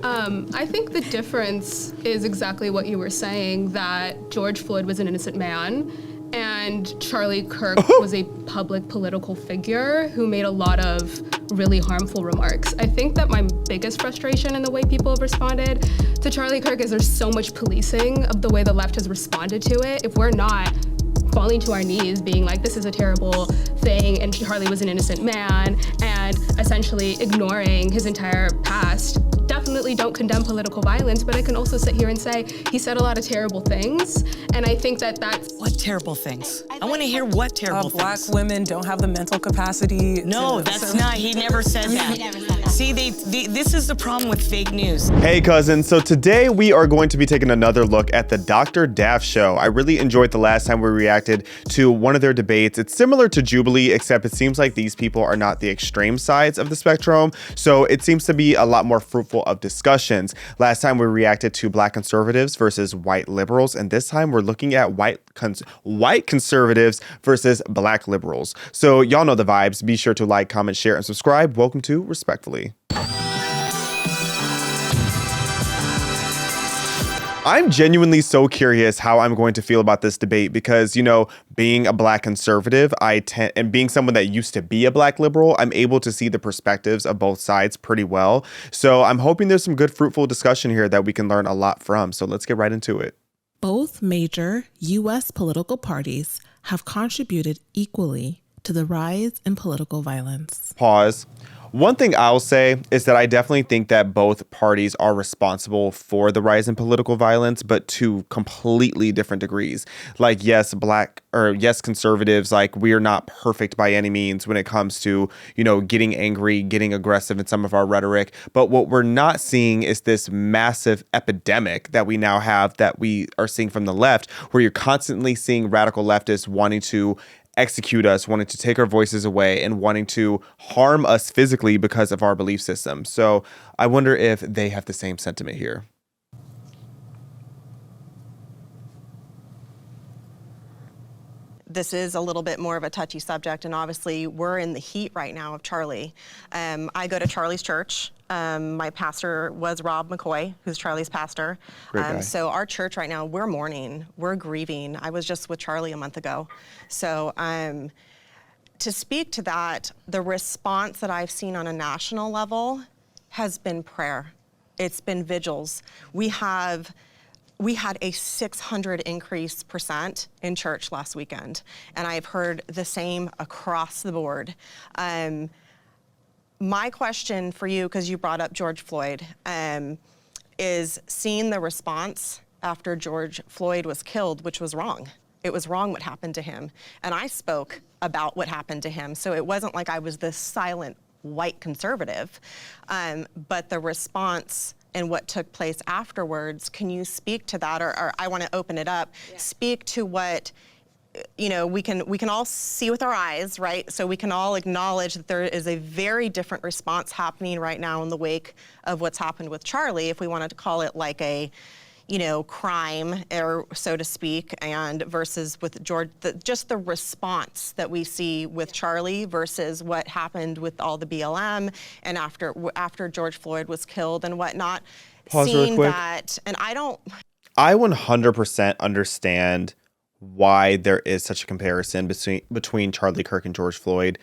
I think the difference is exactly what you were saying, that George Floyd was an innocent man and Charlie Kirk was a public political figure who made a lot of really harmful remarks. I think that my biggest frustration in the way people have responded to Charlie Kirk is there's so much policing of the way the left has responded to it. If we're not falling to our knees being like, this is a terrible thing and Charlie was an innocent man, and essentially ignoring his entire past, definitely don't condemn political violence, but I can also sit here and say he said a lot of terrible things, and I think that that's... What terrible things? I want to hear what terrible Black things. women don't have the mental capacity. No, that's not, he never said that. He never said that. See, this is the problem with fake news. Hey cousins, so today we are going to be taking another look at the Dr. Daff show. I really enjoyed the last time we reacted to one of their debates. It's similar to Jubilee, except it seems like these people are not the extreme sides of the spectrum, so it seems to be a lot more fruitful of discussions. Last time we reacted to black conservatives versus white liberals, and this time we're looking at white conservatives versus black liberals. So y'all know the vibes. Be sure to like, comment, share, and subscribe. Welcome to Respectfully. I'm genuinely so curious how I'm going to feel about this debate because, you know, being a black conservative, and being someone that used to be a black liberal, I'm able to see the perspectives of both sides pretty well. So I'm hoping there's some good, fruitful discussion here that we can learn a lot from. So let's get right into it. Both major U.S. political parties have contributed equally to the rise in political violence. Pause. One thing I'll say is that I definitely think that both parties are responsible for the rise in political violence, but to completely different degrees. Like, yes, conservatives, like, we are not perfect by any means when it comes to, you know, getting angry, getting aggressive in some of our rhetoric. But what we're not seeing is this massive epidemic that we now have, that we are seeing from the left, where you're constantly seeing radical leftists wanting to execute us, wanting to take our voices away, and wanting to harm us physically because of our belief system. So I wonder if they have the same sentiment here. This is a little bit more of a touchy subject, and obviously we're in the heat right now of Charlie. I go to Charlie's church. My pastor was Rob McCoy, who's Charlie's pastor. Great guy. So our church right now, we're mourning, we're grieving. I was just with Charlie a month ago. So to speak to that, the response that I've seen on a national level has been prayer. It's been vigils. We had a 600 increase percent in church last weekend, and I've heard the same across the board. My question for you, because you brought up George Floyd, is seeing the response after George Floyd was killed, which was wrong. It was wrong what happened to him. And I spoke about what happened to him. So it wasn't like I was this silent white conservative, but the response and what took place afterwards, can you speak to that? Or I want to open it up, speak to what, you know, we can all see with our eyes, right? So we can all acknowledge that there is a very different response happening right now in the wake of what's happened with Charlie, if we wanted to call it like a, you know, crime, or so to speak, and versus with George, just the response that we see with Charlie versus what happened with all the BLM and after George Floyd was killed and whatnot. Pause really quick. That, and I 100% understand why there is such a comparison between Charlie Kirk and George Floyd,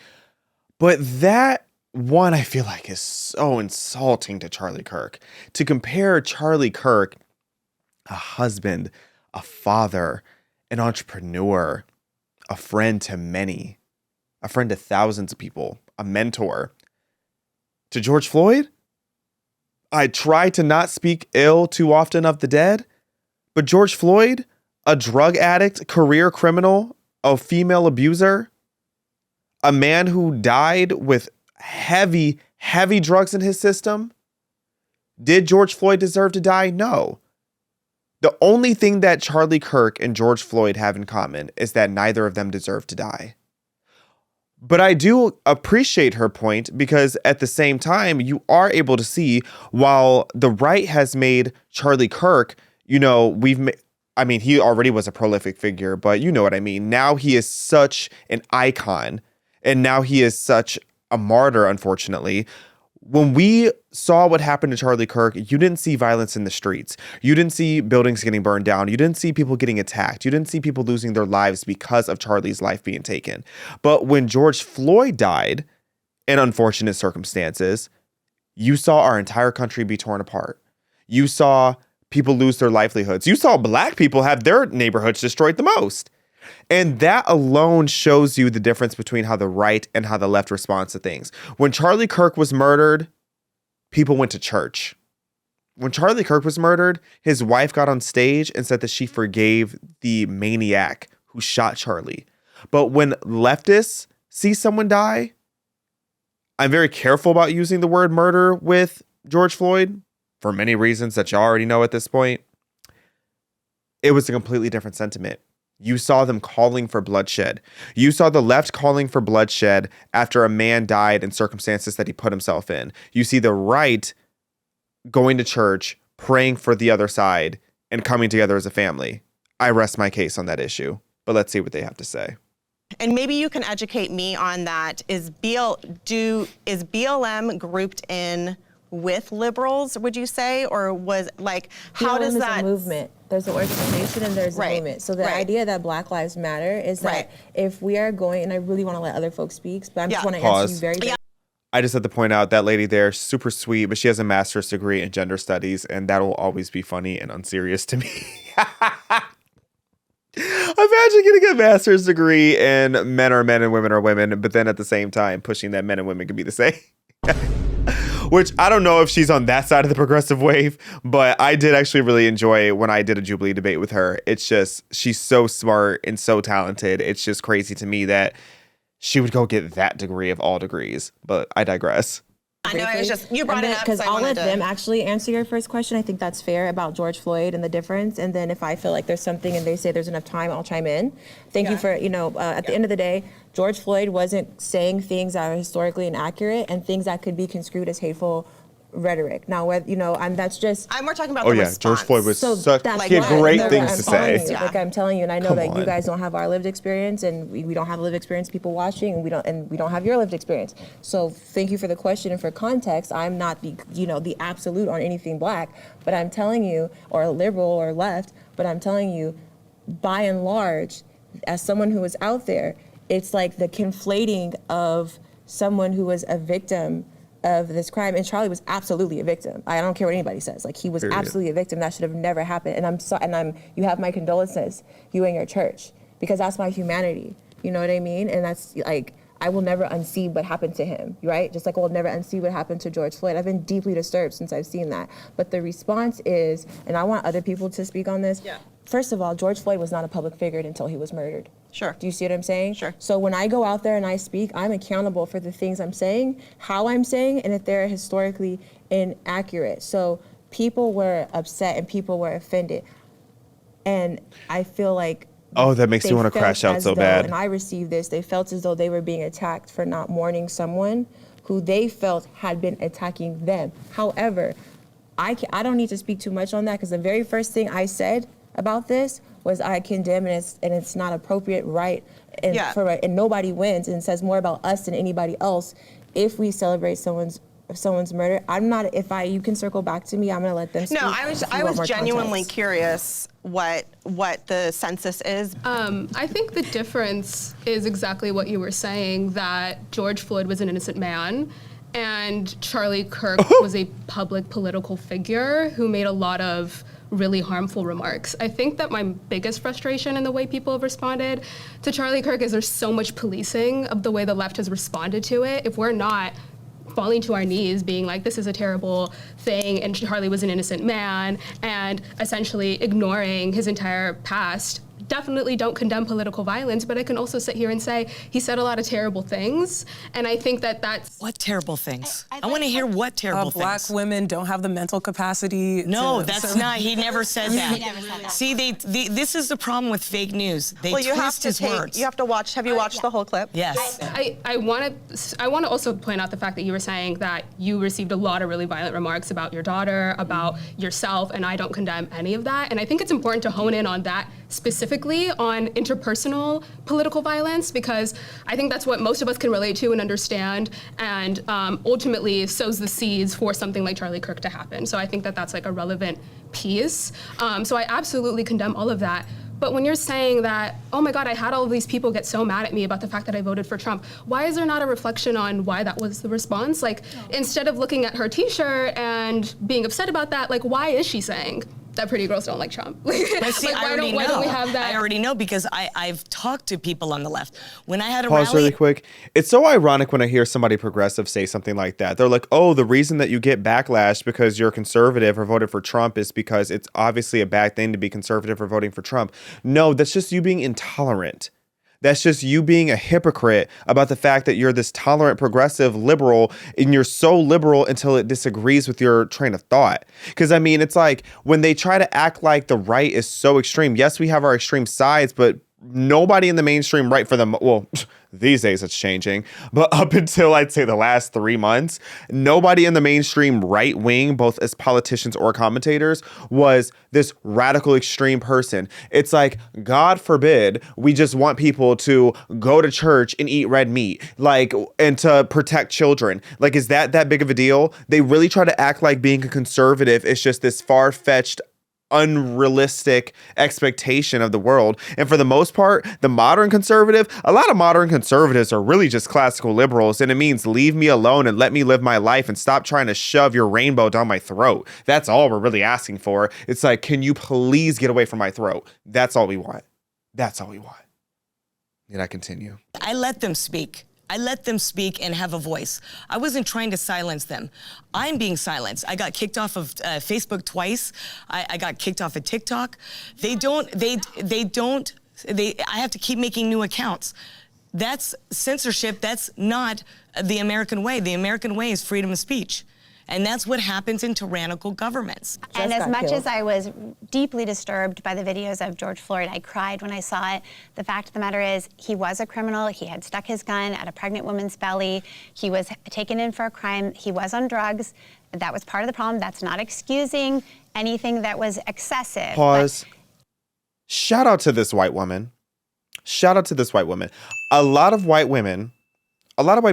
but that one I feel like is so insulting to Charlie Kirk. To compare Charlie Kirk, a husband, a father, an entrepreneur, a friend to many, a friend to thousands of people, a mentor, to George Floyd? I try to not speak ill too often of the dead, but George Floyd, a drug addict, career criminal, a female abuser, a man who died with heavy, heavy drugs in his system. Did George Floyd deserve to die? No. The only thing that Charlie Kirk and George Floyd have in common is that neither of them deserve to die. But I do appreciate her point because at the same time, you are able to see while the right has made Charlie Kirk, you know, he already was a prolific figure, but you know what I mean. Now he is such an icon, and now he is such a martyr, unfortunately. when we saw what happened to Charlie Kirk, you didn't see violence in the streets. You didn't see buildings getting burned down. You didn't see people getting attacked. You didn't see people losing their lives because of Charlie's life being taken. But when George Floyd died, in unfortunate circumstances, you saw our entire country be torn apart. You saw people lose their livelihoods. You saw Black people have their neighborhoods destroyed the most. And that alone shows you the difference between how the right and how the left responds to things. When Charlie Kirk was murdered, people went to church. When Charlie Kirk was murdered, his wife got on stage and said that she forgave the maniac who shot Charlie. But when leftists see someone die, I'm very careful about using the word murder with George Floyd for many reasons that you already know at this point. It was a completely different sentiment. You saw them calling for bloodshed. You saw the left calling for bloodshed after a man died in circumstances that he put himself in. You see the right going to church, praying for the other side, and coming together as a family. I rest my case on that issue, but let's see what they have to say. And maybe you can educate me on that. Is BLM grouped in with liberals, would you say? Or was like, how does that? Is a movement. There's an organization and there's a movement. So the idea that Black Lives Matter is that if we are going, and I really want to let other folks speak, but I just want to answer you very I just have to point out that lady there, super sweet, but she has a master's degree in gender studies, and that will always be funny and unserious to me. Imagine getting a master's degree in men are men and women are women, but then at the same time pushing that men and women can be the same. Which I don't know if she's on that side of the progressive wave, but I did actually really enjoy when I did a Jubilee debate with her. It's just, she's so smart and so talented. It's just crazy to me that she would go get that degree of all degrees, but I digress. I know, it was just, you brought it up because I'll let them actually answer your first question. I think that's fair about George Floyd and the difference. And then if I feel like there's something and they say there's enough time, I'll chime in. Thank you for, at the end of the day, George Floyd wasn't saying things that are historically inaccurate and things that could be construed as hateful rhetoric. Now, and that's just. We're talking about the response. George Floyd was he had great things to say. Like I'm telling you, and I know that you guys don't have our lived experience, and we don't have lived experience. People watching, and we don't have your lived experience. So thank you for the question and for context. I'm not the absolute on anything Black, but I'm telling you, or liberal or left, but I'm telling you, by and large, as someone who is out there, it's like the conflating of someone who was a victim of this crime, and Charlie was absolutely a victim. I don't care what anybody says. Like, he was absolutely a victim. That should have never happened. And you have my condolences, you and your church, because that's my humanity. You know what I mean? And that's like, I will never unsee what happened to him, right? Just like I will never unsee what happened to George Floyd. I've been deeply disturbed since I've seen that. But the response is, and I want other people to speak on this. Yeah. First of all, George Floyd was not a public figure until he was murdered. Sure. Do you see what I'm saying? Sure. So when I go out there and I speak, I'm accountable for the things I'm saying, how I'm saying, and if they're historically inaccurate. So people were upset and people were offended. And I feel like that makes you want to crash out so bad. And I received this, they felt as though they were being attacked for not mourning someone who they felt had been attacking them. However, I don't need to speak too much on that, because the very first thing I said about this was I condemn, and it's not appropriate, right? And nobody wins, and it says more about us than anybody else if we celebrate someone's murder. You can circle back to me, I'm gonna let them speak. No, I was genuinely curious what the census is. I think the difference is exactly what you were saying, that George Floyd was an innocent man, and Charlie Kirk was a public political figure who made a lot of really harmful remarks. I think that my biggest frustration in the way people have responded to Charlie Kirk is there's so much policing of the way the left has responded to it. If we're not falling to our knees being like, this is a terrible thing and Charlie was an innocent man, and essentially ignoring his entire past, definitely don't condemn political violence, but I can also sit here and say he said a lot of terrible things, and I think that that's... What terrible things? I want to hear what terrible things. Black women don't have the mental capacity. No, that's not. He never said that. See, this is the problem with fake news. They twist his words. You have to watch. Have you watched the whole clip? Yes. I want to also point out the fact that you were saying that you received a lot of really violent remarks about your daughter, about yourself, and I don't condemn any of that. And I think it's important to hone in on that specific specifically on interpersonal political violence, because I think that's what most of us can relate to and understand, and ultimately sows the seeds for something like Charlie Kirk to happen. So I think that that's like a relevant piece. So I absolutely condemn all of that. But when you're saying that, oh my God, I had all of these people get so mad at me about the fact that I voted for Trump, why is there not a reflection on why that was the response? Like, instead of looking at her t-shirt and being upset about that, like, why is she saying that pretty girls don't like Trump? But see, like, why don't we have that? I already know, because I've talked to people on the left. When I had a Pause rally, really quick. It's so ironic when I hear somebody progressive say something like that. They're like, oh, the reason that you get backlash because you're conservative or voted for Trump is because it's obviously a bad thing to be conservative or voting for Trump. No, that's just you being intolerant. That's just you being a hypocrite about the fact that you're this tolerant, progressive, liberal, and you're so liberal until it disagrees with your train of thought. Because, I mean, it's like when they try to act like the right is so extreme. Yes, we have our extreme sides, but nobody in the mainstream right for them. Well, these days it's changing, but up until I'd say the last 3 months, nobody in the mainstream right wing, both as politicians or commentators, was this radical extreme person. It's like, God forbid, we just want people to go to church and eat red meat, like, and to protect children. Like, is that big of a deal? They really try to act like being a conservative is just this far-fetched, unrealistic expectation of the world. And for the most part, the modern conservative, a lot of modern conservatives are really just classical liberals, and it means leave me alone and let me live my life and stop trying to shove your rainbow down my throat. That's all we're really asking for. It's like, can you please get away from my throat? That's all we want. That's all we want. Did I continue? I let them speak. I let them speak and have a voice. I wasn't trying to silence them. I'm being silenced. I got kicked off of Facebook twice. I got kicked off of TikTok. I have to keep making new accounts. That's censorship. That's not the American way. The American way is freedom of speech. And that's what happens in tyrannical governments. And as much as I was deeply disturbed by the videos of George Floyd, I cried when I saw it. The fact of the matter is, he was a criminal. He had stuck his gun at a pregnant woman's belly. He was taken in for a crime. He was on drugs. That was part of the problem. That's not excusing anything that was excessive. Pause. Shout out to this white woman. Shout out to this white woman. A lot of white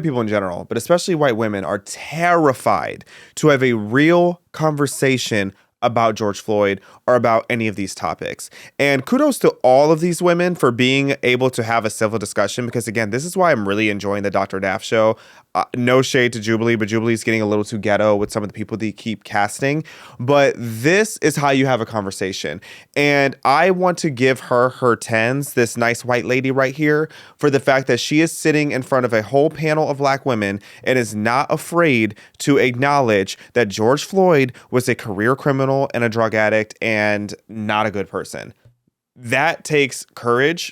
people in general, but especially white women, are terrified to have a real conversation about George Floyd or about any of these topics. And kudos to all of these women for being able to have a civil discussion, because again, this is why I'm really enjoying the Dr. Daff show. No shade to Jubilee, but Jubilee's getting a little too ghetto with some of the people they keep casting. But this is how you have a conversation. And I want to give her 10s, this nice white lady right here, for the fact that she is sitting in front of a whole panel of black women and is not afraid to acknowledge that George Floyd was a career criminal and a drug addict and not a good person. That takes courage.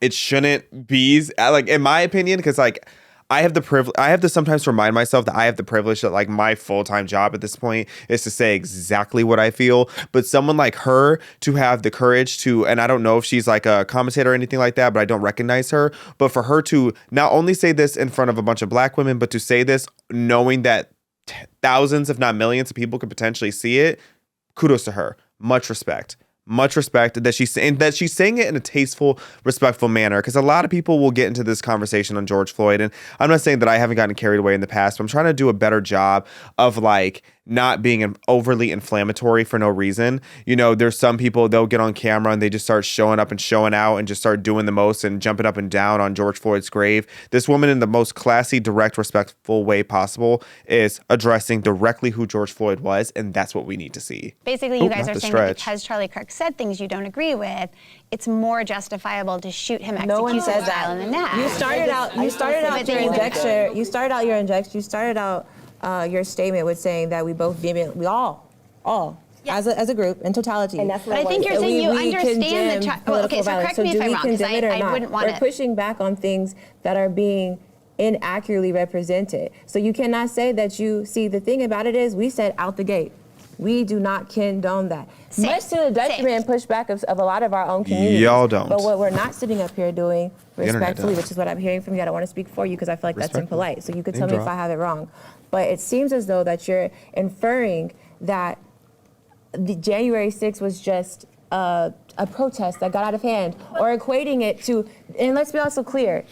It shouldn't be, like, in my opinion, because like, I have to sometimes remind myself that I have the privilege that like my full-time job at this point is to say exactly what I feel. But someone like her to have the courage to, and I don't know if she's like a commentator or anything like that, but I don't recognize her. But for her to not only say this in front of a bunch of black women, but to say this knowing that thousands, if not millions of people could potentially see it, kudos to her. Much respect. Much respect that she's saying it in a tasteful, respectful manner, because a lot of people will get into this conversation on George Floyd. And I'm not saying that I haven't gotten carried away in the past, but I'm trying to do a better job of like not being overly inflammatory for no reason. You know, there's some people, they'll get on camera and they just start showing up and showing out and just start doing the most and jumping up and down on George Floyd's grave. This woman, in the most classy, direct, respectful way possible, is addressing directly who George Floyd was, and that's what we need to see. Basically, you guys are saying that because Charlie Kirk said things you don't agree with, it's more justifiable to shoot him No one execution says that. style in the neck. You started out your statement with saying that we both deem it, we all, as a group, in totality. And that's what I think you're saying you understand the okay, so correct me if I'm wrong, because I wouldn't want We're pushing back on things that are being inaccurately represented. So you cannot say that you see. The thing about it is, we said out the gate, we do not condone that. Much to the detriment and pushback of a lot of our own communities. Y'all don't. But what we're not sitting up here doing, respectfully, which is what I'm hearing from you, I don't want to speak for you because I feel like that's impolite. So you could tell me if I have it wrong. But it seems as though that you're inferring that the January 6th was just a protest that got out of hand, or equating it to, and let's be also clear,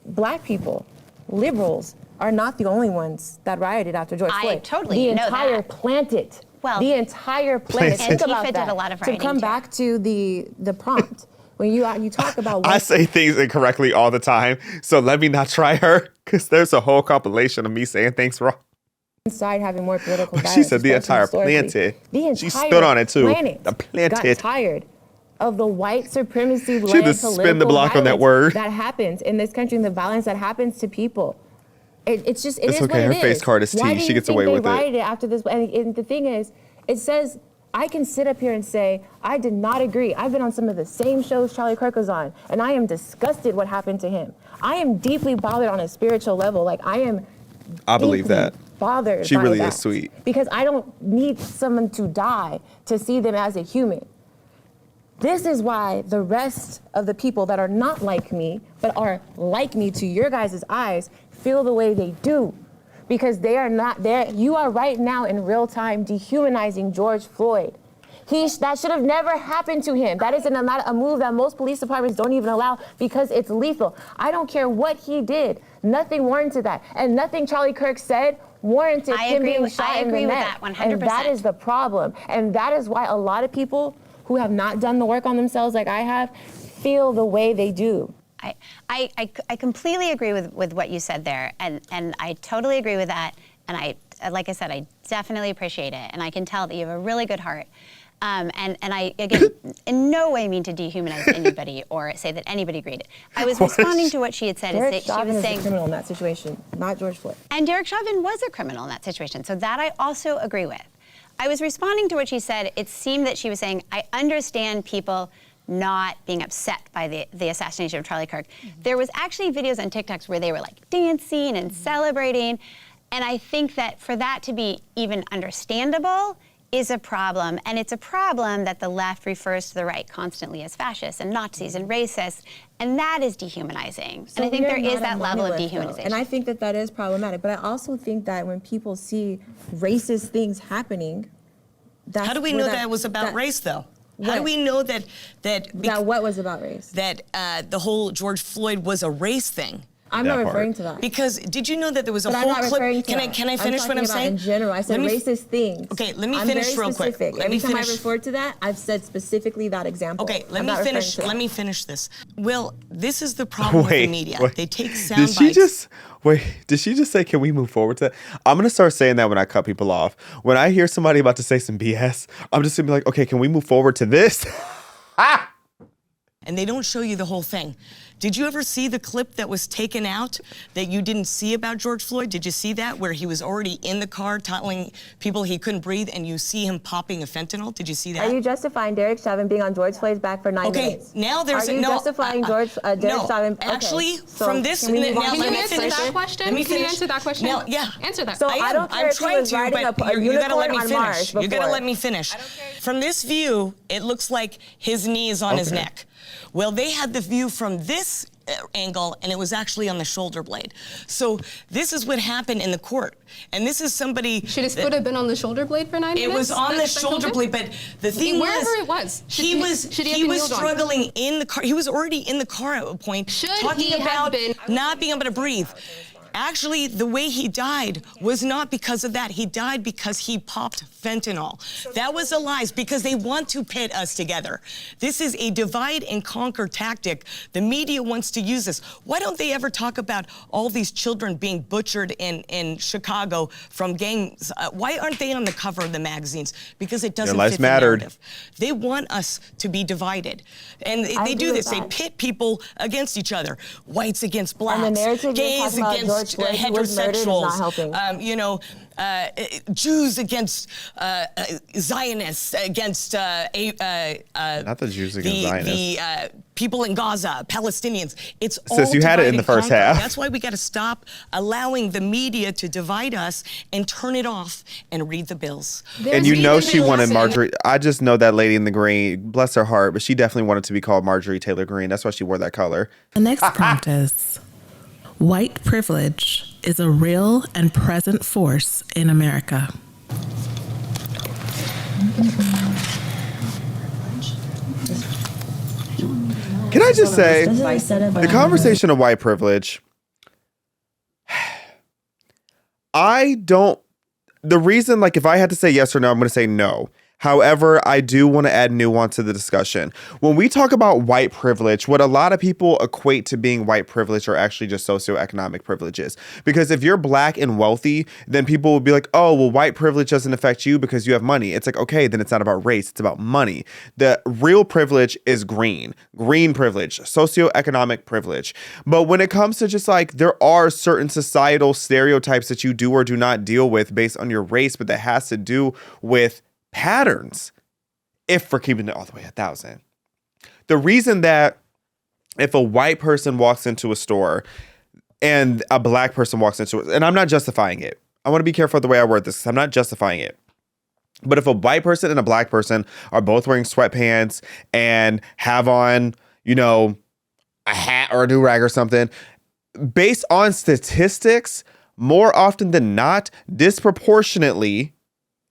Black people, liberals, are not the only ones that rioted after George Floyd. I totally know that. The entire planet. Well, the entire planet. Think about Antifa that. did a lot of To rioting come too. back to the prompt, when you talk about I what say things incorrectly all the time, so let me not try her, because there's a whole compilation of me saying things wrong. inside having more political She violence. said the entire historically. planet. The entire She stood on it, too. planet The planet. got tired of the white supremacy She had led to spin the political block on that violence word. that happens in this country and the violence that happens to people. It's just, it It's is okay. what Her it face is. card is Why tea. do She you gets think away they with it. rioted after this? And the thing is, it says, I can sit up here and say, I did not agree. I've been on some of the same shows Charlie Kirk was on, and I am disgusted what happened to him. I am deeply bothered on a spiritual level. Like, I am I believe deeply that. bothered She by really that. is sweet. Because I don't need someone to die to see them as a human. This is why the rest of the people that are not like me, but are like me to your guys' eyes, feel the way they do. Because they are not there. You are right now in real time dehumanizing George Floyd. That should have never happened to him. That is a move that most police departments don't even allow because it's lethal. I don't care what he did. Nothing warranted that. And nothing Charlie Kirk said warranted him being shot in the neck. I agree with that 100%. And that is the problem. And that is why a lot of people who have not done the work on themselves like I have feel the way they do. I completely agree with what you said there, and I totally agree with that. And like I said, I definitely appreciate it, and I can tell that you have a really good heart. And I, again, in no way mean to dehumanize anybody or say that anybody agreed. I was responding to what she had said. Derek She Chauvin was is saying, a criminal in that situation, not George Floyd. and Derek Chauvin was a criminal in that situation, so that I also agree with. I was responding to what she said. It seemed that she was saying, I understand people not being upset by the assassination of Charlie Kirk. There was actually videos on TikToks where they were like dancing and celebrating. And I think that for that to be even understandable is a problem. And it's a problem that the left refers to the right constantly as fascists and Nazis and racists. And that is dehumanizing. So and I think there we are is not a that level of monolith, though. dehumanization. And I think that is problematic. But I also think that when people see racist things happening, that's How do we where know that was about race, though? How do What? we know that that what was about race? that the whole George Floyd was a race thing? I'm That not part. referring to that. Because did you know that there was a But I'm whole not clip? referring to Can that. I finish what I'm talking about saying? in general. I said Let me- racist things. Okay, let me I'm finish very real quick. specific. Let Every me time finish. I referred to that, I've said specifically that example. Okay, let I'm me not referring finish. to that. Let me finish this. Will, this is the problem with the media. wait. They take sound Did she bites. just wait? Did she just say, "Can we move forward to that"? I'm gonna start saying that when I cut people off. When I hear somebody about to say some BS, I'm just gonna be like, "Okay, can we move forward to this?" And they don't show you the whole thing. Did you ever see the clip that was taken out that you didn't see about George Floyd? Did you see that where he was already in the car telling people he couldn't breathe and you see him popping a fentanyl? Did you see that? Are you justifying Derek Chauvin being on George Floyd's back for 9 minutes? Okay, now there's Are you no. justifying Derek no, Chauvin? Okay, actually, so from this. can we move on now to let Can me you answer finish. that question? Let me Can you finish. answer that question? Now, yeah. Answer that. So I I am. don't care I'm if he trying was to, riding but a you gotta let unicorn me on finish. Mars You gotta before. let me finish. From this view, it looks like his knee is on his Okay. neck. Well, they had the view from this angle, and it was actually on the shoulder blade. So this is what happened in the court. And this is somebody. Should his foot have been on the shoulder blade for 9 minutes? It was on the That shoulder killed him? blade, but the thing Wherever was, it was. he was Should he have been kneeled on? struggling in the car. He was already in the car at a point, Should talking he have about been- not being able to breathe. Actually, the way he died was not because of that. He died because he popped fentanyl. That was a lie, because they want to pit us together. This is a divide and conquer tactic. The media wants to use this. Why don't they ever talk about all these children being butchered in Chicago from gangs? Why aren't they on the cover of the magazines? Because it doesn't lives fit the mattered. narrative. They want us to be divided. And they agree do with this. They that. pit people against each other. Whites against blacks. And the narrative you're gays talking about, against George Floyd, who was murdered, is not heterosexuals. helping. Jews against Zionists, against Not the Jews against Zionists. the people in Gaza, Palestinians. It's Sis, all you had it divide in the and first conquer. half. That's why we got to stop allowing the media to divide us and turn it off and read the bills. And you know There's she even wanted lesson. Marjorie. I just know that lady in the green, bless her heart, but she definitely wanted to be called Marjorie Taylor Greene. That's why she wore that color. The next prompt is: white privilege is a real and present force in America. I just say the conversation of white privilege? The reason, like, if I had to say yes or no, I'm going to say no. However, I do want to add nuance to the discussion. When we talk about white privilege, what a lot of people equate to being white privilege are actually just socioeconomic privileges. Because if you're black and wealthy, then people will be like, oh, well, white privilege doesn't affect you because you have money. It's like, okay, then it's not about race. It's about money. The real privilege is green privilege, socioeconomic privilege. But when it comes to just like, there are certain societal stereotypes that you do or do not deal with based on your race, but that has to do with patterns, if we're keeping it all the way 1,000. The reason that if a white person walks into a store and a black person walks into it, and I'm not justifying it. I want to be careful with the way I word this because I'm not justifying it. But if a white person and a black person are both wearing sweatpants and have on, you know, a hat or a do-rag or something, based on statistics, more often than not, disproportionately,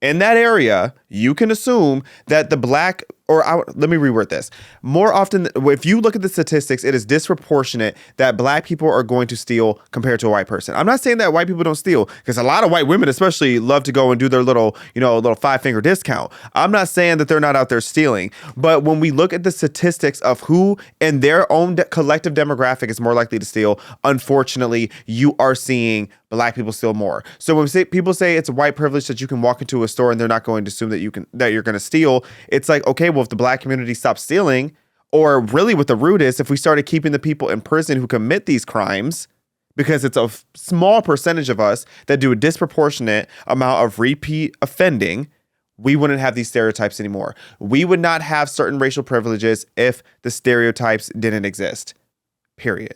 in that area, you can assume that the black, let me reword this. More often, if you look at the statistics, it is disproportionate that black people are going to steal compared to a white person. I'm not saying that white people don't steal, because a lot of white women especially love to go and do their little 5-finger discount. I'm not saying that they're not out there stealing. But when we look at the statistics of who in their own collective demographic is more likely to steal, unfortunately, you are seeing black people steal more. So when people say it's a white privilege that you can walk into a store and they're not going to assume that you're going to steal, it's like, okay, well, if the black community stops stealing, or really what the root is, if we started keeping the people in prison who commit these crimes, because it's a small percentage of us that do a disproportionate amount of repeat offending, we wouldn't have these stereotypes anymore. We would not have certain racial privileges if the stereotypes didn't exist. Period.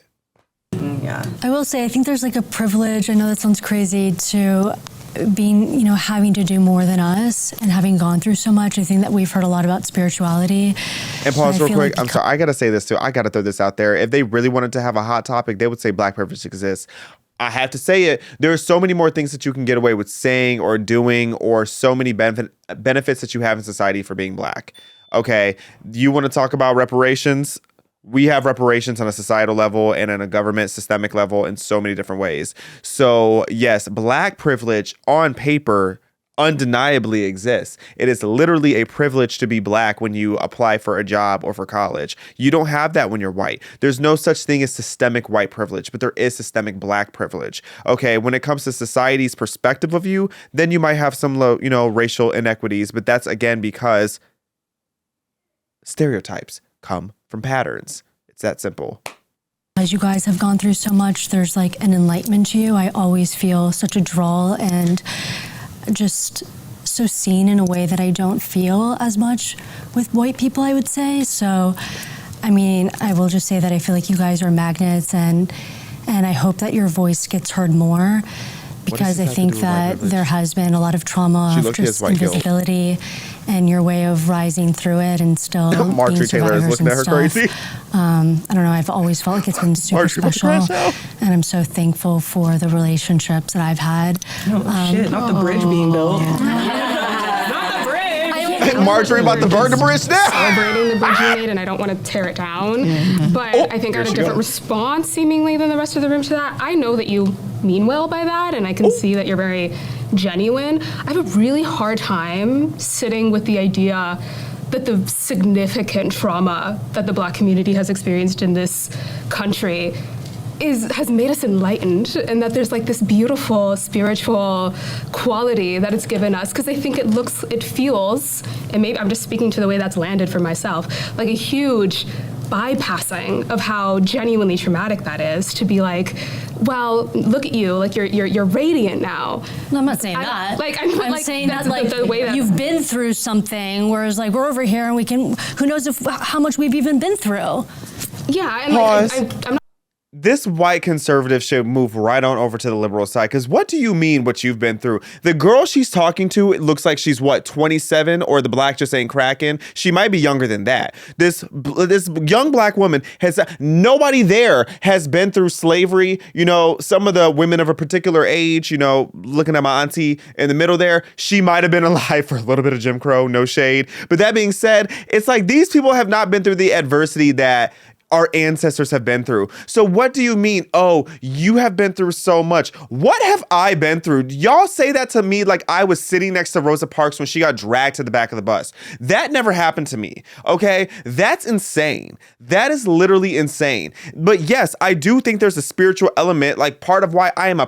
Yeah. I will say, I think there's like a privilege, I know that sounds crazy, to being, having to do more than us and having gone through so much. I think that we've heard a lot about spirituality. And pause real quick. I'm sorry. I got to say this too. I got to throw this out there. If they really wanted to have a hot topic, they would say black privilege exists. I have to say it. There are so many more things that you can get away with saying or doing, or so many benefits that you have in society for being black. Okay. You want to talk about reparations? We have reparations on a societal level and on a government systemic level in so many different ways. So yes, black privilege on paper undeniably exists. It is literally a privilege to be black when you apply for a job or for college. You don't have that when you're white. There's no such thing as systemic white privilege, but there is systemic black privilege. Okay, when it comes to society's perspective of you, then you might have some low, racial inequities, but that's again because stereotypes come from patterns. It's that simple. As you guys have gone through so much, there's like an enlightenment to you. I always feel such a draw and just so seen in a way that I don't feel as much with white people, I would say. So, I mean, I will just say that I feel like you guys are magnets, and I hope that your voice gets heard more, because I think that there has been a lot of trauma of just invisibility and your way of rising through it and still being survivors and stuff. Crazy. I don't know, I've always felt like it's been super special, and I'm so thankful for the relationships that I've had. Shit, not the bridge being built. Marjorie about to burn the bridge now. Celebrating the bridge you made, and I don't want to tear it down. But I think I had a different response, seemingly, than the rest of the room to that. I know that you mean well by that, and I can see that you're very genuine. I have a really hard time sitting with the idea that the significant trauma that the Black community has experienced in this country has made us enlightened, and that there's like this beautiful spiritual quality that it's given us, because I think it feels, and maybe I'm just speaking to the way that's landed for myself, like a huge bypassing of how genuinely traumatic that is, to be like, well, look at you, like you're radiant now. No, I'm not saying that. I'm saying that like the way that you've been through something, whereas like we're over here and we can, who knows how much we've even been through. Yeah, and like, I'm not. This white conservative should move right on over to the liberal side, because what do you mean what you've been through? The girl she's talking to, it looks like she's 27, or the black just ain't cracking. She might be younger than that. This young black woman nobody there has been through slavery. Some of the women of a particular age, looking at my auntie in the middle there, she might have been alive for a little bit of Jim Crow, no shade. But that being said, it's like these people have not been through the adversity that our ancestors have been through. So what do you mean? Oh, you have been through so much. What have I been through? Y'all say that to me like I was sitting next to Rosa Parks when she got dragged to the back of the bus. That never happened to me, okay? That's insane. That is literally insane. But yes, I do think there's a spiritual element. Like, part of why I am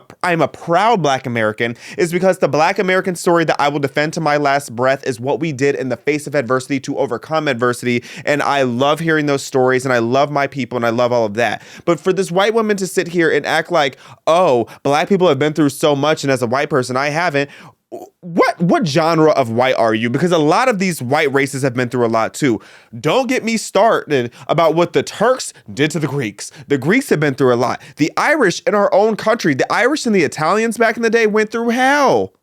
a proud Black American is because the Black American story that I will defend to my last breath is what we did in the face of adversity to overcome adversity. And I love hearing those stories, and I love my people, and I love all of that. But for this white woman to sit here and act like, oh, Black people have been through so much, and as a white person, I haven't. What genre of white are you? Because a lot of these white races have been through a lot too. Don't get me started about what the Turks did to the Greeks. The Greeks have been through a lot. The Irish in our own country, the Irish and the Italians back in the day went through hell.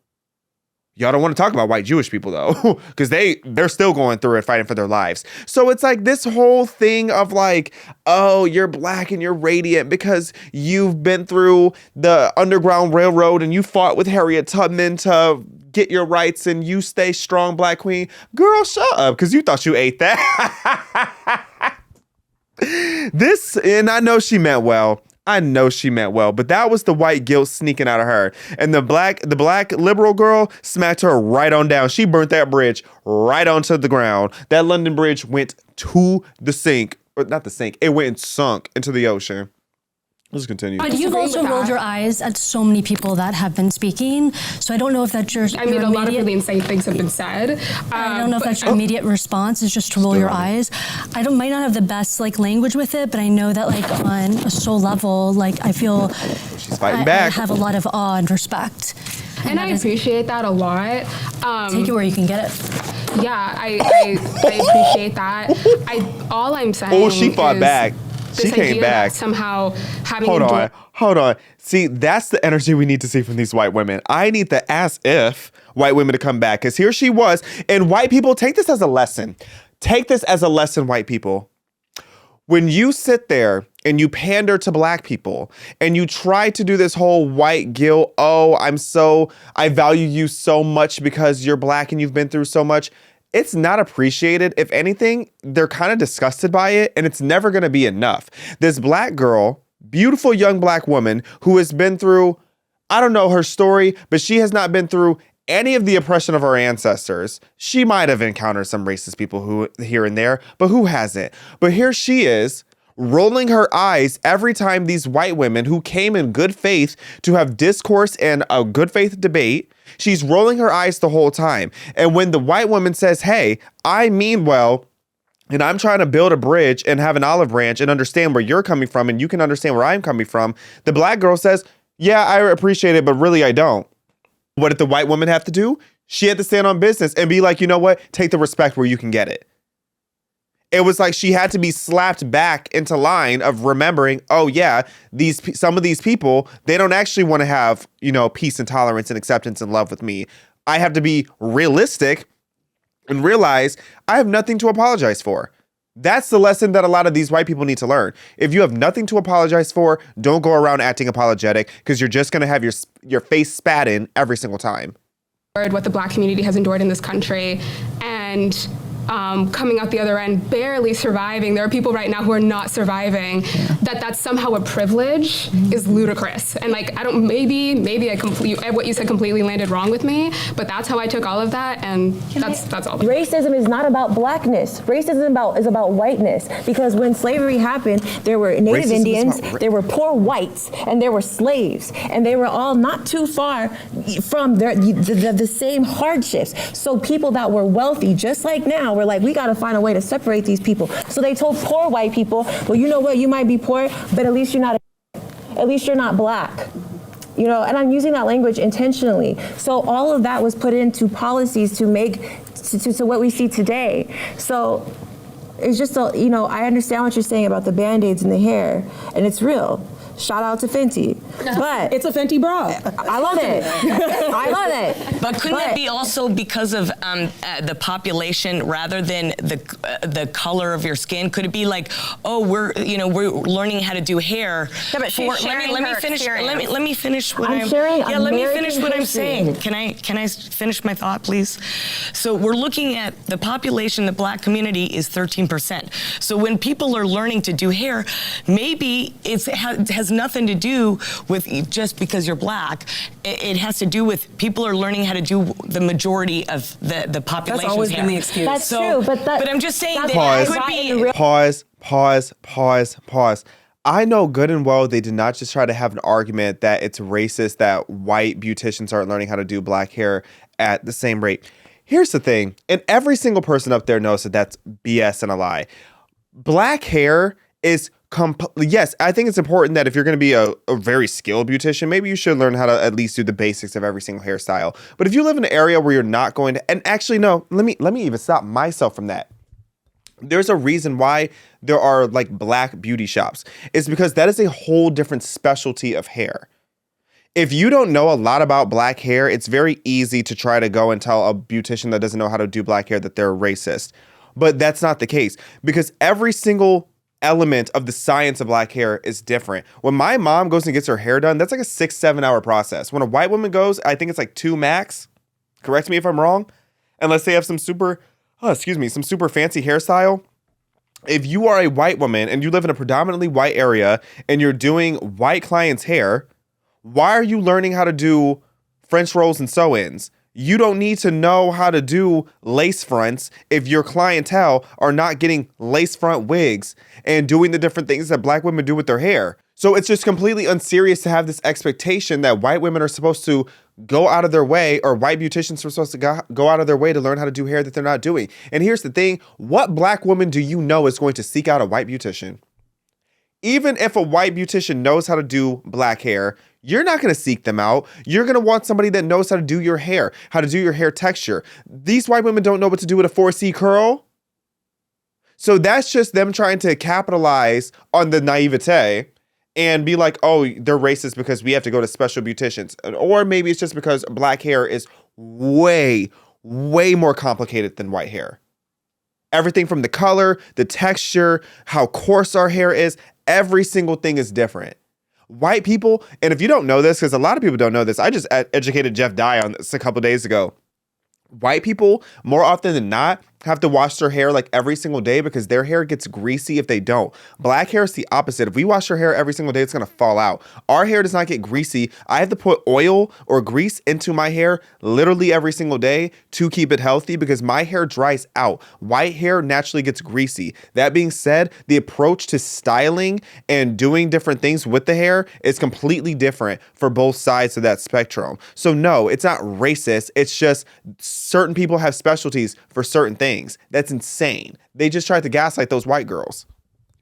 Y'all don't want to talk about white Jewish people though, because they're still going through it, fighting for their lives. So it's like this whole thing of like, oh, you're Black and you're radiant because you've been through the Underground Railroad and you fought with Harriet Tubman to get your rights and you stay strong, Black queen. Girl, shut up, because you thought you ate that. And I know she meant well. But that was the white guilt sneaking out of her. And the black liberal girl smacked her right on down. She burnt that bridge right onto the ground. That London Bridge went to the sink. Or not the sink. It went and sunk into the ocean. Let's continue. But you've also rolled your eyes at so many people that have been speaking. So I don't know if that's your I mean, a lot of really insane things have been said. I don't know if that's your immediate response is just to roll your eyes. I might not have the best like language with it, but I know that like on a soul level, like I feel she's fighting back. I have a lot of awe and respect. And I appreciate that a lot. Take it where you can get it. Yeah, I appreciate that. All I'm saying she fought back. She came back. Somehow having Hold on. See, that's the energy we need to see from these white women. I need the as if white women to come back, because here she was. And white people, take this as a lesson. Take this as a lesson, white people. When you sit there and you pander to Black people and you try to do this whole white guilt, oh, I value you so much because you're Black and you've been through so much. It's not appreciated. If anything, they're kind of disgusted by it, and it's never going to be enough. This Black girl, beautiful young Black woman who has been through, I don't know her story, but she has not been through any of the oppression of our ancestors. She might have encountered some racist people who here and there, but who hasn't? But here she is, rolling her eyes every time these white women who came in good faith to have discourse and a good faith debate, she's rolling her eyes the whole time. And when the white woman says, hey, I mean well, and I'm trying to build a bridge and have an olive branch and understand where you're coming from and you can understand where I'm coming from, the Black girl says, yeah, I appreciate it, but really I don't. What did the white woman have to do? She had to stand on business and be like, you know what? Take the respect where you can get it. It was like she had to be slapped back into line of remembering, oh yeah, some of these people, they don't actually want to have, peace and tolerance and acceptance and love with me. I have to be realistic and realize I have nothing to apologize for. That's the lesson that a lot of these white people need to learn. If you have nothing to apologize for, don't go around acting apologetic, because you're just going to have your face spat in every single time. What the Black community has endured in this country, and coming out the other end, barely surviving. There are people right now who are not surviving. Yeah. That's somehow a privilege is ludicrous. And like, maybe what you said completely landed wrong with me, but that's how I took all of that, and that's all. Racism is not about Blackness. Racism is about whiteness. Because when slavery happened, there were Native Indians, there were poor whites, and there were slaves, and they were all not too far from the same hardships. So people that were wealthy, just like now, were like, we got to find a way to separate these people. So they told poor white people, well, you know what, you might be poor, but at least you're not Black. And I'm using that language intentionally. So all of that was put into policies to make to what we see today. So it's just, I understand what you're saying about the Band-Aids in the hair, and it's real. Shout out to Fenty. But It's a Fenty bra. I love it. I love it. But couldn't it be also because of the population rather than the color of your skin? Could it be like, oh, we're learning how to do hair? Yeah, but she's sharing let me her finish. experience. Let me finish what I'm sharing let me finish what I'm American saying. history. Can I finish my thought, please? So we're looking at the population. The black community is 13%. So when people are learning to do hair, maybe it has nothing to do with just because you're black. It has to do with people are learning how to do the majority of the population's always hair. been the excuse. That's true, but I'm just saying that Pause. it could be. Pause. I know good and well they did not just try to have an argument that it's racist that white beauticians aren't learning how to do black hair at the same rate. Here's the thing, and every single person up there knows that that's BS and a lie. Black hair is yes, I think it's important that if you're going to be a very skilled beautician, maybe you should learn how to at least do the basics of every single hairstyle. But if you live in an area where you're not going to, and actually no, let me even stop myself from that. There's a reason why there are like black beauty shops. It's because that is a whole different specialty of hair. If you don't know a lot about black hair, it's very easy to try to go and tell a beautician that doesn't know how to do black hair that they're racist. But that's not the case, because every single element of the science of black hair is different. When my mom goes and gets her hair done, that's like a 6-7 hour process. When a white woman goes, I think it's like 2 max. Correct me if I'm wrong. Unless they have some super fancy hairstyle. If you are a white woman and you live in a predominantly white area and you're doing white clients' hair, why are you learning how to do French rolls and sew-ins? You don't need to know how to do lace fronts if your clientele are not getting lace front wigs and doing the different things that black women do with their hair. So it's just completely unserious to have this expectation that white women are supposed to go out of their way, or white beauticians are supposed to go out of their way to learn how to do hair that they're not doing. And here's the thing, what black woman do you know is going to seek out a white beautician? Even if a white beautician knows how to do black hair, you're not going to seek them out. You're going to want somebody that knows how to do your hair, how to do your hair texture. These white women don't know what to do with a 4C curl. So that's just them trying to capitalize on the naivete and be like, oh, they're racist because we have to go to special beauticians. Or maybe it's just because black hair is way, way more complicated than white hair. Everything from the color, the texture, how coarse our hair is, every single thing is different. White people, and if you don't know this, because a lot of people don't know this, I just educated Jeff Dye on this a couple days ago. White people, more often than not, have to wash their hair like every single day because their hair gets greasy if they don't. Black hair is the opposite. If we wash our hair every single day, it's going to fall out. Our hair does not get greasy. I have to put oil or grease into my hair literally every single day to keep it healthy because my hair dries out. White hair naturally gets greasy. That being said, the approach to styling and doing different things with the hair is completely different for both sides of that spectrum. So no, it's not racist. It's just certain people have specialties for certain things. That's insane. They just tried to gaslight those white girls.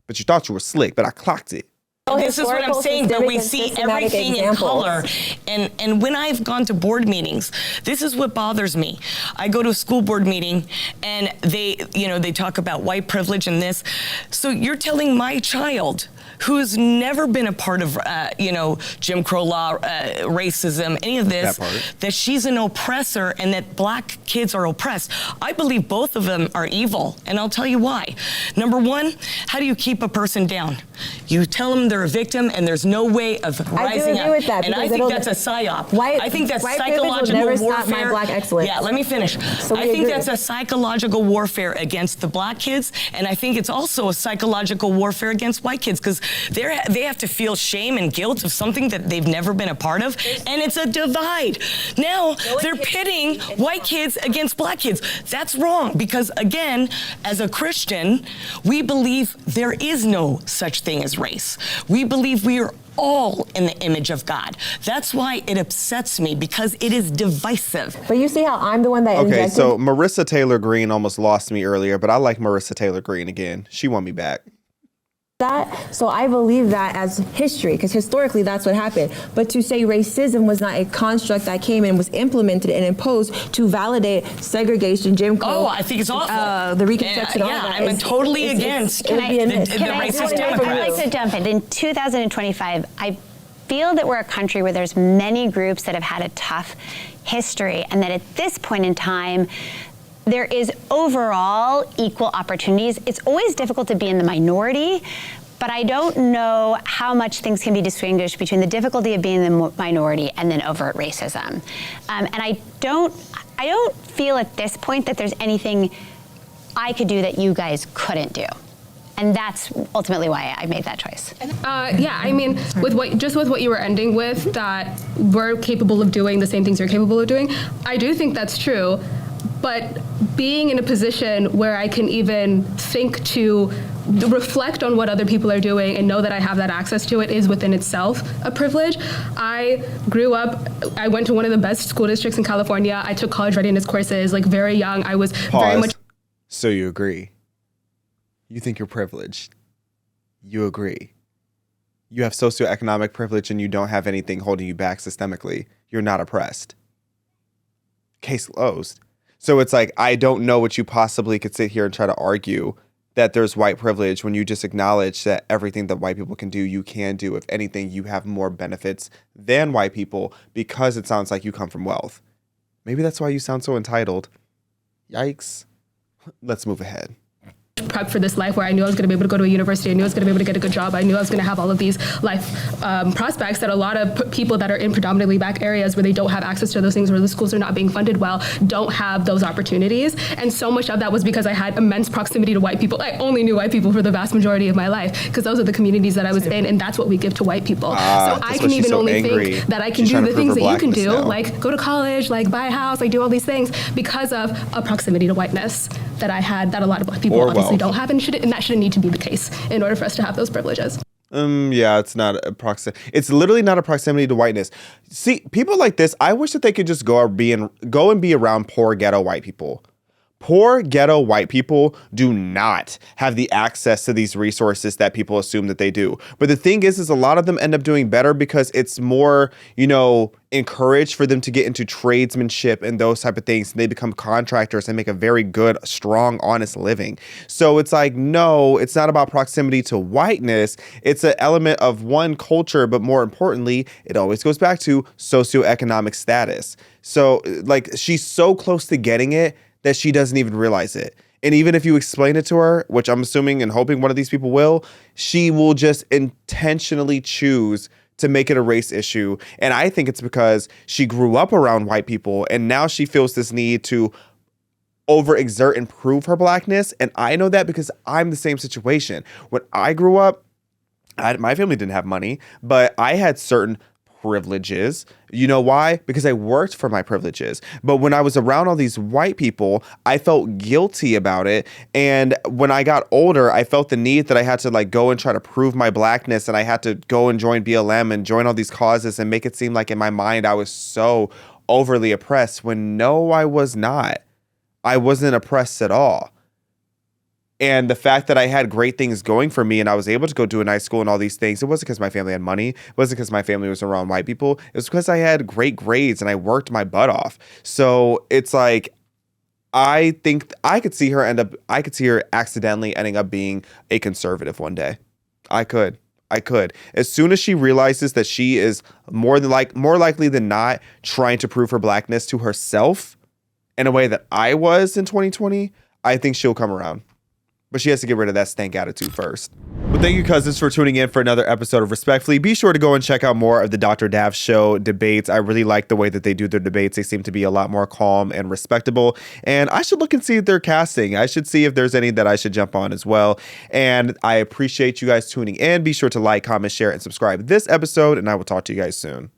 But you thought you were slick, but I clocked it. This is what I'm saying, but we see everything in color. And when I've gone to board meetings, this is what bothers me. I go to a school board meeting and they talk about white privilege and this. So you're telling my child who's never been a part of, Jim Crow law, racism, any of this, that she's an oppressor and that black kids are oppressed. I believe both of them are evil, and I'll tell you why. Number one, how do you keep a person down? You tell them they're a victim and there's no way of rising up. I do agree with that. And I think that's a psyop. I think that's white psychological will never warfare. Stop my black excellence. Yeah, let me finish. So I think that's a psychological warfare against the black kids, and I think it's also a psychological warfare against white kids because they have to feel shame and guilt of something that they've never been a part of, and it's a divide. Now they're pitting white kids against black kids. That's wrong because, again, as a Christian, we believe there is no such thing as race. We believe we are all in the image of God. That's why it upsets me because it is divisive. But you see how I'm the one that injected? Okay, so Marissa Taylor Greene almost lost me earlier, but I like Marissa Taylor Greene again. She won me back. So I believe that as history, because historically that's what happened. But to say racism was not a construct that came and was implemented and imposed to validate segregation, Jim Crow. Oh, I think it's awful. The Reconstruction, all yeah, that. I'm totally against the racist Democrats. I'd like to jump in. In 2025, I feel that we're a country where there's many groups that have had a tough history, and that at this point in time, there is overall equal opportunities. It's always difficult to be in the minority, but I don't know how much things can be distinguished between the difficulty of being in the minority and then overt racism. And I don't feel at this point that there's anything I could do that you guys couldn't do. And that's ultimately why I made that choice. Yeah, I mean, with what you were ending with, that we're capable of doing the same things you're capable of doing, I do think that's true. But being in a position where I can even think to reflect on what other people are doing and know that I have that access to it is within itself a privilege. I grew up, I went to one of the best school districts in California. I took college readiness courses, like very young. I was very much. So you agree? You think you're privileged? You agree? You have socioeconomic privilege and you don't have anything holding you back systemically. You're not oppressed. Case closed. So it's like, I don't know what you possibly could sit here and try to argue that there's white privilege when you just acknowledge that everything that white people can do, you can do. If anything, you have more benefits than white people because it sounds like you come from wealth. Maybe that's why you sound so entitled. Yikes. Let's move ahead. Prep for this life where I knew I was going to be able to go to a university. I knew I was going to be able to get a good job. I knew I was going to have all of these life prospects that a lot of people that are in predominantly Black areas where they don't have access to those things, where the schools are not being funded well, don't have those opportunities. And so much of that was because I had immense proximity to white people. I only knew white people for the vast majority of my life because those are the communities that I was in, and that's what we give to white people. So I can even only think that I can do the things that you can do, like go to college, like buy a house, like do all these things because of a proximity to whiteness that I had that a lot of Black people obviously don't have, and that shouldn't need to be the case in order for us to have those privileges. Yeah, it's not a it's literally not a proximity to whiteness. See, people like this, I wish that they could just go and be around poor ghetto white people. Poor ghetto white people do not have the access to these resources that people assume that they do. But the thing is a lot of them end up doing better because it's more, encouraged for them to get into tradesmanship and those type of things. And they become contractors and make a very good, strong, honest living. So it's like, no, it's not about proximity to whiteness. It's an element of one culture, but more importantly, it always goes back to socioeconomic status. So like she's so close to getting it that she doesn't even realize it. And even if you explain it to her, which I'm assuming and hoping one of these people will, she will just intentionally choose to make it a race issue. And I think it's because she grew up around white people and now she feels this need to overexert and prove her Blackness. And I know that because I'm the same situation. When I grew up, my family didn't have money, but I had certain privileges. You know why? Because I worked for my privileges. But when I was around all these white people, I felt guilty about it. And when I got older, I felt the need that I had to go and try to prove my Blackness, and I had to go and join BLM and join all these causes and make it seem like in my mind I was so overly oppressed when no, I was not. I wasn't oppressed at all. And the fact that I had great things going for me and I was able to go to a nice school and all these things, it wasn't because my family had money. It wasn't because my family was around white people. It was because I had great grades and I worked my butt off. So it's like, I think I could see her accidentally ending up being a conservative one day. I could. As soon as she realizes that she is more likely than not trying to prove her Blackness to herself in a way that I was in 2020, I think she'll come around. But she has to get rid of that stank attitude first. Well, thank you, cousins, for tuning in for another episode of Respectfully. Be sure to go and check out more of the Dr. Dav Show debates. I really like the way that they do their debates. They seem to be a lot more calm and respectable. And I should look and see if they're casting. I should see if there's any that I should jump on as well. And I appreciate you guys tuning in. Be sure to like, comment, share, and subscribe this episode. And I will talk to you guys soon.